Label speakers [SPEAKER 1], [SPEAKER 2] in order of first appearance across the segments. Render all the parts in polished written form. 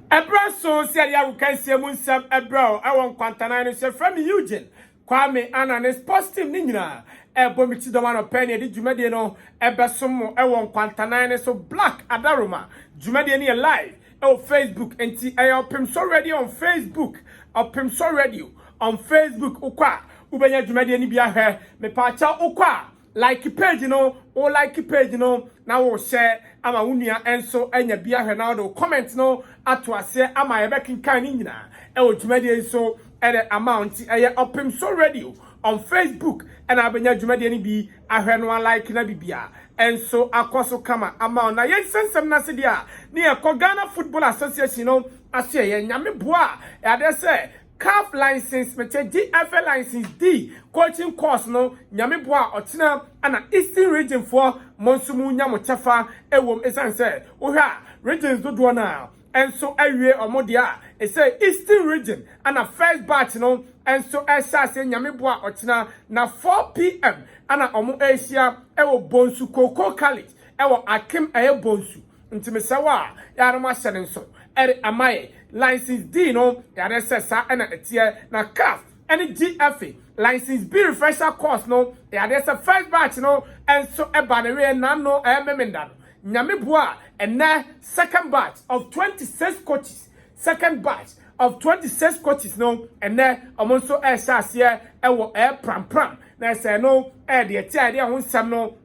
[SPEAKER 1] Ebra so said ya can see munsam ebra I want quantana say from Eugene Kwame Anna sports team nina ebo mi ti do man openi di dwumade no ebesom e won quantana so black adaroma dwumade ne live on Facebook enti opim so ready on Facebook opim so radio on Facebook ukwa ubenya dwumade ne bia hwe me pa cha ukwa like page no or like page no na wo share ama wunua enso enya bia hwe na wo comment no ato ase ama ye bekinkan ni nyina e wo dwumade enso e the amount e opim so radio on Facebook and abenya dwumade ni bi ahwe no like na bibia enso akoso kama ama na ye sensem na se dia ne e ko Ghana Football Association no ase ye nyame boa e de se CAF license meche GFL license D coaching course no nyame boa otena ana Eastern region for monsumu nyamo chafa ewom esanse ohwa regions dodo na enso awie omodia e say Eastern region ana first batch no enso esase nyame boa otena na 4 p.m. ana omo asia ewo Bonsu Cocoa College ewo Akim Bonsu ntimesawa ya no ma hyene nso ere amaye license D no ya sa na etie na CAF any GFA license B refresher course no ya first batch no enso eba na we na no memenda nyame boa ena second batch of 26 coaches second batch of 26 coaches no ena omonso esase ewo pram na say no de etie de ho nsam no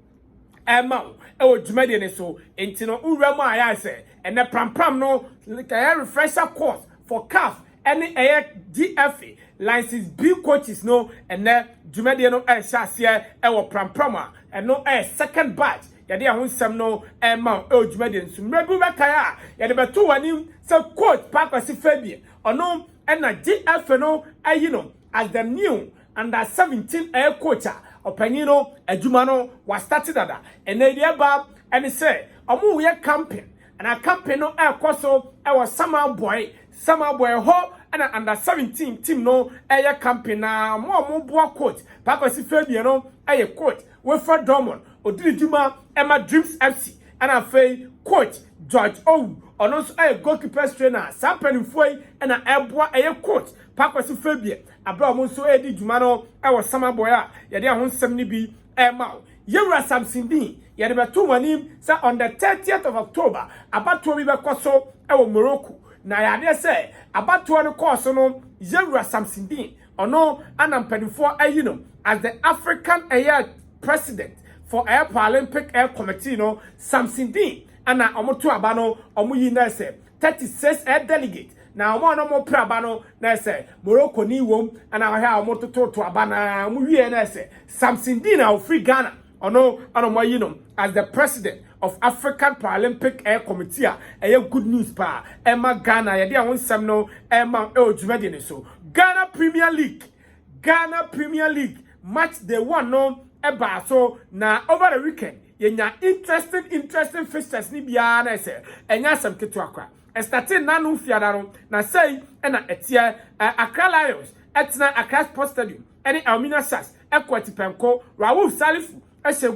[SPEAKER 1] Emma, oh, Jumadian so, Intino Urama, I say, and the pram no, like a refresher course for CAF, any GFA, license B coaches no, and then Jumadiano Shasia, our pram, and no second batch, Yadia Hunsam no, Emma, oh, Jumadian, so Rebu Bakaya, Yadaba 2 and him, so quote Papa Fabian, or no, and a GFA no, you know, as the new under 17 air coacher. Openino Ejumano was started at that. And then the above and he said, Omu we camping. And a camping no air coso, I was summer boy ho, and under 17 team no air camping now more boa coach. Papa si Fabiano, air coach, Wilfred Drummond, Odili Juma, Emma Dreams FC, and a fay coach George O. On also a goalkeeper trainer, Sampani Foy, and a airboy air coach. Papa si Fabian, Abraham so Eddie Jumano, our summer boy, Yadia 170 B, Emma. Yura Samson D, Yadaba 2 1 sa on the 30th of October, about 2 weeks or our Morocco. Now, I say, about 2 course no, Yura Samson D, or no, and I'm penny for as the African Air President for Air Paralympic Air Committee, no, Samson D, and I almost 2 abano, or Muyi Nese, 36 air delegate. Now, one more prabano, Nese, Morocco ni wom, and I have a motor to Abana, Muyi Nese, Samson Dina of Free Ghana, or no, as the president of African Paralympic Air Committee, a good news pa, Emma Ghana, Yadia won some no, Emma El Jumadian so. Ghana Premier League, match the one no, Eba so, na over the weekend, yenya interesting fixtures ni biya Nese, and yasam Ketuakra. Starting nanu fiadaro na say na etia Accra Lions etna Accra Sports Stadium any Almina Sas ekwati penko Raoul Salifu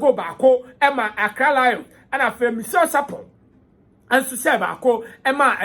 [SPEAKER 1] go baako ema Accra Lions ana fe Michel Sapon anso se baako ema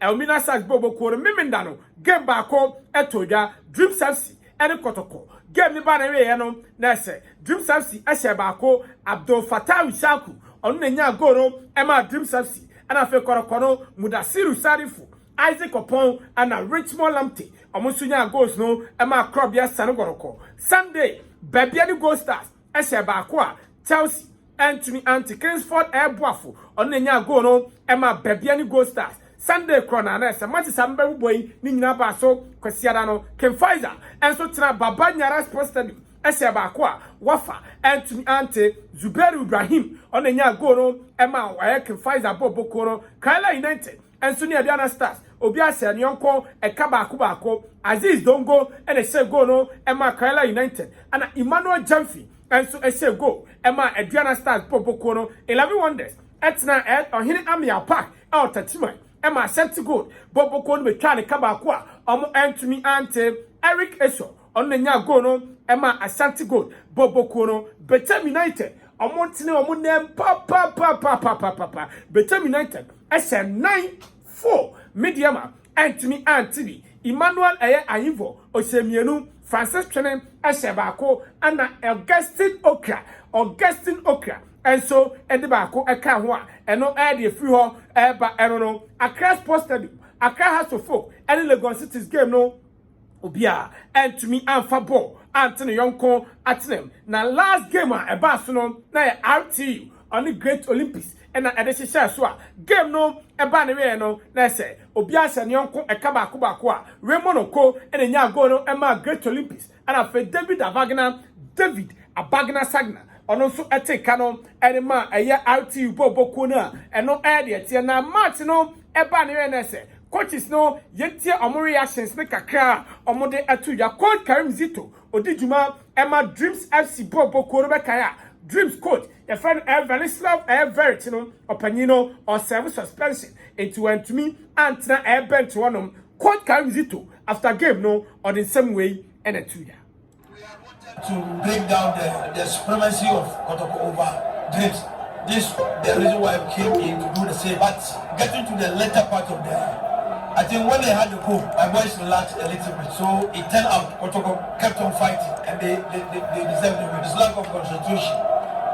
[SPEAKER 1] Almina Sas bobo ko memenda no game baako etoja Dreams FC any kotoko game ni ba na we no na se Dreams FC ehye baako Abdul Fattah Isaku onu nya go no ema Dreams FC ana fe korokono Mudasiru Sarifu Isaac Opon and Richmond Lamptey omusunya goals no ema Krobia Sanogoroko Sunday Babiani Gold Stars ehye baako a Chelsea Anthony Kingsford Airboafo onu nya go no ema Babiani Gold Stars Sunday krona na ese Manchester mbe boy ni nyina ba so kwasiada no Ken Pfizer enso tena Baba Nyara Sports Stadium ehye baako a Wafa Anthony Zubairu Ibrahim onenya go no ema wa Ken Pfizer boboko no Kala United enso ni Abiana Stars obi ase nyonko eka baako Aziz Dongo ene se go no ema Kala United ana Emmanuel Jamfi enso ese go ema Abiana Stars boboko no 11 Wonders etna ohini Amia Park out tatima ema set goal boboko no betwa ne ka baako a omo Anthony Eric Esho onenya go no ema Ashanti Gold boboko no Betem United omontine omonem pa Betem United ese 9-4 Mediama, Antimi Antibi, Emmanuel Ayivo, Osemienu, Francis Twenen, Ashebako, Anna Augustine Okra. And so, and the Bako, a Kahua, and no idea free hall, but I don't know, Accra Sports Stadium, Accra House of Folk, and Legon City's game, no, Obia, and to me, and Fabo, Anthony Yonko, at them. Now, last game, a Barcelona, now RTU, on the Great Olympics, and at the Shaswa, game no, a banner, no, let's say, Obia, and Yonko, a Kabakubakwa, Raymond Oko, and a Yagono, and my Great Olympics, and I feel David Abagna Sagna. Ono so ete kano enema eye RTU bobo na eno ede tie na match no eba ne na se coaches no yetie omo reactions ne kakra omo de atu ya coach Karim Zito odijuma ema Dreams FC bobo no be kaya Dreams coach your friend Evanislav Everett no opanyino or service suspension into and to me antna e bench one coach Karim Zito after game no or the same way and a 2 year
[SPEAKER 2] to break down the supremacy of Kotoko over Dreams. This the reason why we came in to do the same. But getting to the later part of I think when they had the goal, my boys relaxed a little bit. So it turned out Kotoko kept on fighting, and they deserved it with this lack of concentration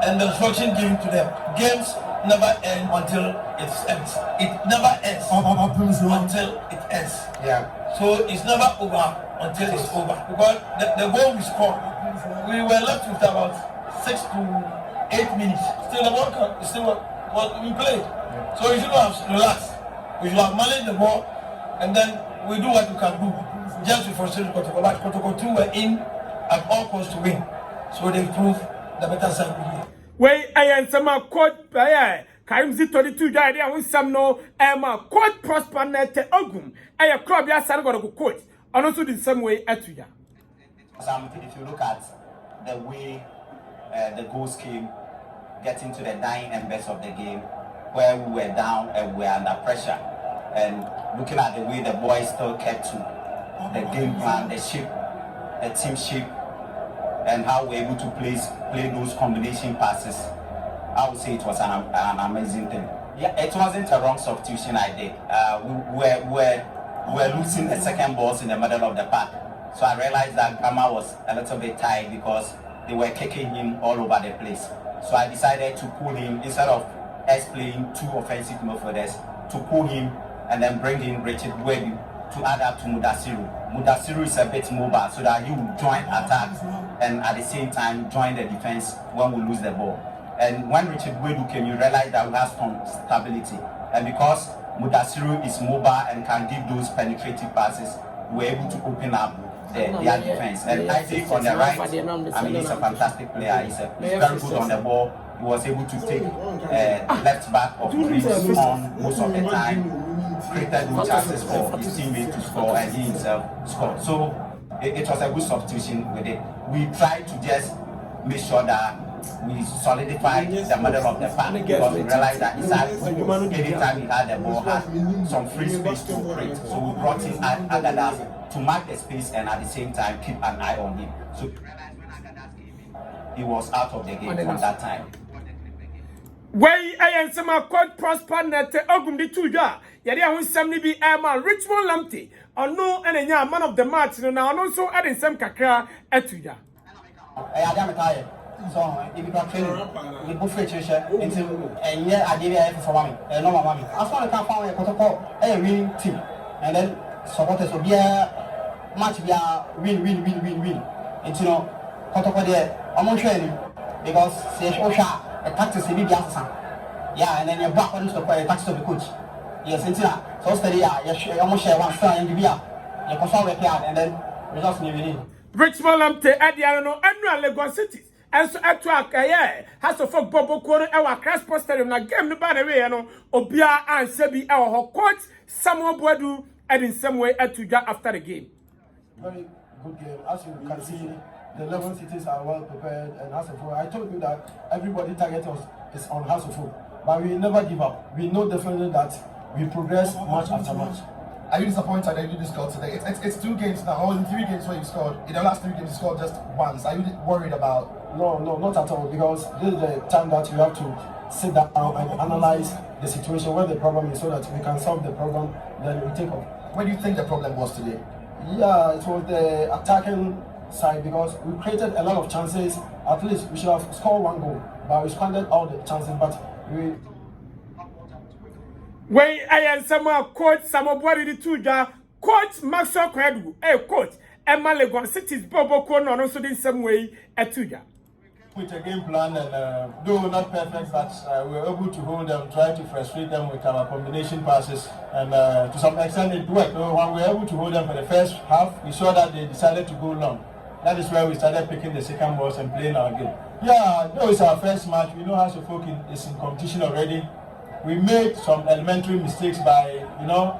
[SPEAKER 2] and the instruction given to them. Games never end until it ends. It never ends until it ends. Yeah. So it's never over until it's over. Because the goal we scored, we were left with about 6 to 8 minutes. Still the ball still was we played. Yeah. So we should have relaxed. We should have managed the ball, and then we do what we can do. Just to frustrate Kotoko. But Kotoko 2 were in at all costs to win. So they proved the better side we did.
[SPEAKER 1] Wait, I am some court by Karim Zito 22 died there with some no court prosper net ogum. I club ya san go court. And also the same way at you.
[SPEAKER 3] If you look at the way the goals came, getting to the dying embers of the game, where we were down and we were under pressure, and looking at the way the boys still kept to the game plan, the team shape, and how we were able to play those combination passes, I would say it was an amazing thing. Yeah, it wasn't a wrong substitution I did. We were losing the second balls in the middle of the park. So I realized that Gama was a little bit tired because they were kicking him all over the place. So I decided to pull him, instead of us playing 2 offensive midfielders, to pull him and then bring in Richard Webu to add up to Mudasiru. Mudasiru is a bit mobile so that he will join attacks and at the same time join the defense when we lose the ball. And when Richard Webu came, you realize that we have some stability. And because Mudasiru is mobile and can give those penetrative passes, we're able to open up their defense. And Isaac on the right, I mean, he's a fantastic player. He's very good on the ball. He was able to take left back of Greece on most of the time, created good chances for his teammates to score, and he himself scored. So it was a good substitution with it. We tried to just make sure that we solidified the middle of the park because we realized that anytime he had the ball, had some free space to create. So we brought in Agadas to mark the space and at the same time keep an eye on him. So we realized when Agadas came in, he was out of the game from that time.
[SPEAKER 1] Where I am some court prosper net ogum the 2 year. Yadi won some be Richmond Lamptey or no and a man of the match now and also adding some kakra at 2 year.
[SPEAKER 4] So if you can train we both into and yeah I give you for mommy no mommy as far as I found a protocol a winning team and then supporters will be a match be a win into no protocol there I'm not sure because say Osha a tactics will be yeah and then you're back on the tactics of the coach yes into that so steady you almost share one star in the beer you consult the player and then results in the
[SPEAKER 1] Richmond Lamptey at the annual Lagos City. And so at track, has a folk Bobo Quarter, our crash poster in a game, the bad way, Obia and Sebi, our coach, Samuel Boadu, and in some way at Tuja after the game.
[SPEAKER 5] Very good game. As you can see, the 11 cities are well prepared and House of Folk. I told you that everybody target us is on House of Folk, but we never give up. We know definitely that we progress match after match.
[SPEAKER 6] Are you disappointed that you didn't score today? It's 2 games now, or in 3 games where you scored. In the last 3 games you scored just once. Are you worried about
[SPEAKER 5] No, not at all, because this is the time that you have to sit down and analyze the situation, where the problem is, so that we can solve the problem, then we take off.
[SPEAKER 6] Where do you think the problem was today?
[SPEAKER 5] Yeah, it was the attacking side, because we created a lot of chances. At least we should have scored 1 goal, but we squandered all the chances. But we.
[SPEAKER 1] When I am someone coach, somebody the two coach Maxwell Credu, coach Emma Legon City's Bobo Kono, and also in some way at Tuja.
[SPEAKER 7] With a game plan, and though not perfect, but we were able to hold them, try to frustrate them with our combination passes, and to some extent it worked. So when we were able to hold them for the first half, we saw that they decided to go long. That is where we started picking the second balls and playing our game. Yeah, though it's our first match, we know how Suffolk is in competition already. We made some elementary mistakes by,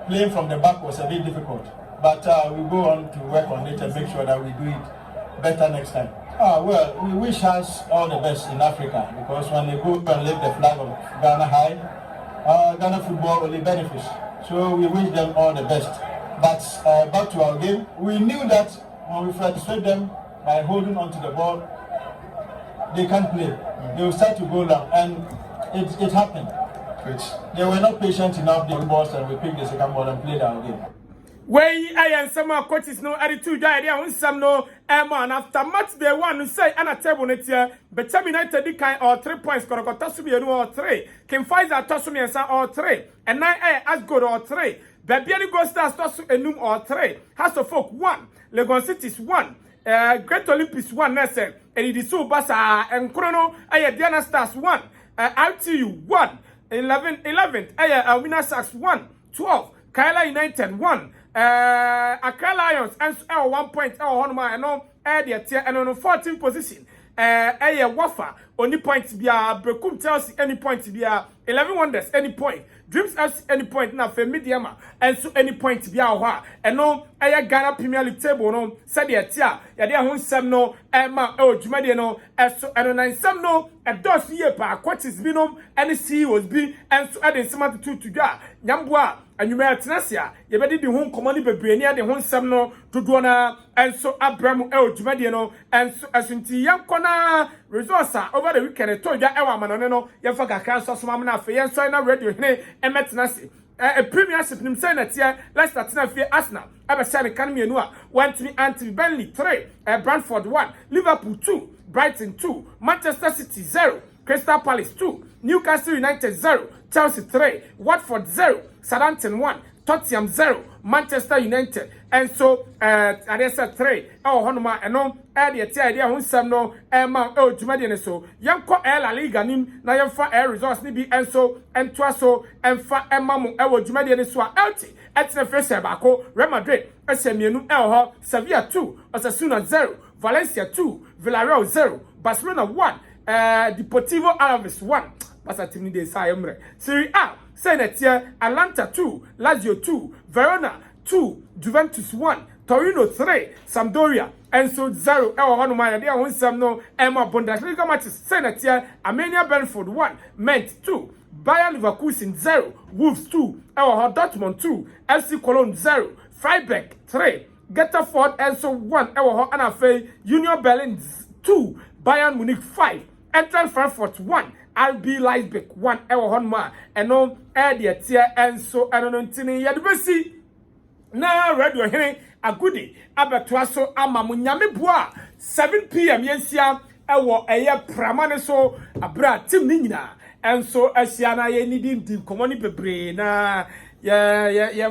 [SPEAKER 7] playing from the back was a bit difficult. But we go on to work on it and make sure that we do it better next time. Well, we wish us all the best in Africa, because when they go and lift the flag of Ghana high, Ghana football only benefits. So we wish them all the best. But back to our game, we knew that when we frustrate them by holding onto the ball, they can't play. They will start to go long, and it happened. They were not patient enough, the balls, and we picked the second ball and played our game.
[SPEAKER 1] When I am some coaches no attitude idea on some no man after match day one to say and a table net here, but United the kind or 3 points gonna go toss me or 3. Can find that toss me and or 3. And 9 as good or 3. But Bianni Go Stars toss a num or 3. House of Folk 1. Legon Cities 1. Great Olympics 1 Nessa. And it is so Bassa and Chrono. Diana Stars 1. RTU 1. 11th. Winner Sacks 1. 12. Kyla United 1. Accra Lions and 1 point. Honma and no the tier and on 14th position. Wafa only point be a Brekum Chelsea any point be a 11 Wonders any point. Dreams FC any point now for Mediama and so any point be a and no Ghana Premier League table no said the tier ya hun sem no ma Jumadi no so and 9 sem no a dos year pa quotes binom and CEOs be and so adding some to ga Nyambua and you may tenasia ye be di ho common bebre ni ade ho sem no dodo na and so Abraham Jumadi no and so asunti yankona resource over the weekend to ja ewa manone no ye fa kakra so so na fe ye so na radio hene emetenase a premiership nim say na tie Leicester tina fe Arsenal abesha ne kan mienu a want anti Burnley 3 Brentford 1 Liverpool 2 Brighton 2 Manchester City 0 Crystal Palace 2 Newcastle United 0 Chelsea 3 Watford 0 Southampton 1 Tottenham 0 Manchester United and so I said 3 honoma eno the idea hun sam no ma Jumadi so yanko La Liga nim na yamfa results ni bi enso entwa so emfa emamu Jumadi so LT etna fresh baako Real Madrid esemienu ho Sevilla 2 Osasuna 0 Valencia 2 Villarreal 0 Barcelona 1 Deportivo Alaves 1 Basa team ni dey say emre Serie A Senetia Atlanta 2 Lazio 2 Verona 2 Juventus 1 Torino 3 Sampdoria and so 0 honoma ya hun sam no Emma Bundesliga matches Senetia Armenia Brentford 1 Mainz 2 Bayer Leverkusen 0 Wolves 2 Dortmund 2 FC Cologne 0 Freiburg 3 Getafe and so 1 Anafe Union Berlin 2 Bayern Munich 5 Eintracht Frankfurt 1 RB Leipzig 1 honma and no the tier and so anonantini yadbesi na radio here agudi abetwaso amamu nyame boa 7 p.m. yensia ewo eye pramane so abra team ni nyina and so asia na ye nidi ndim komoni bebre na ye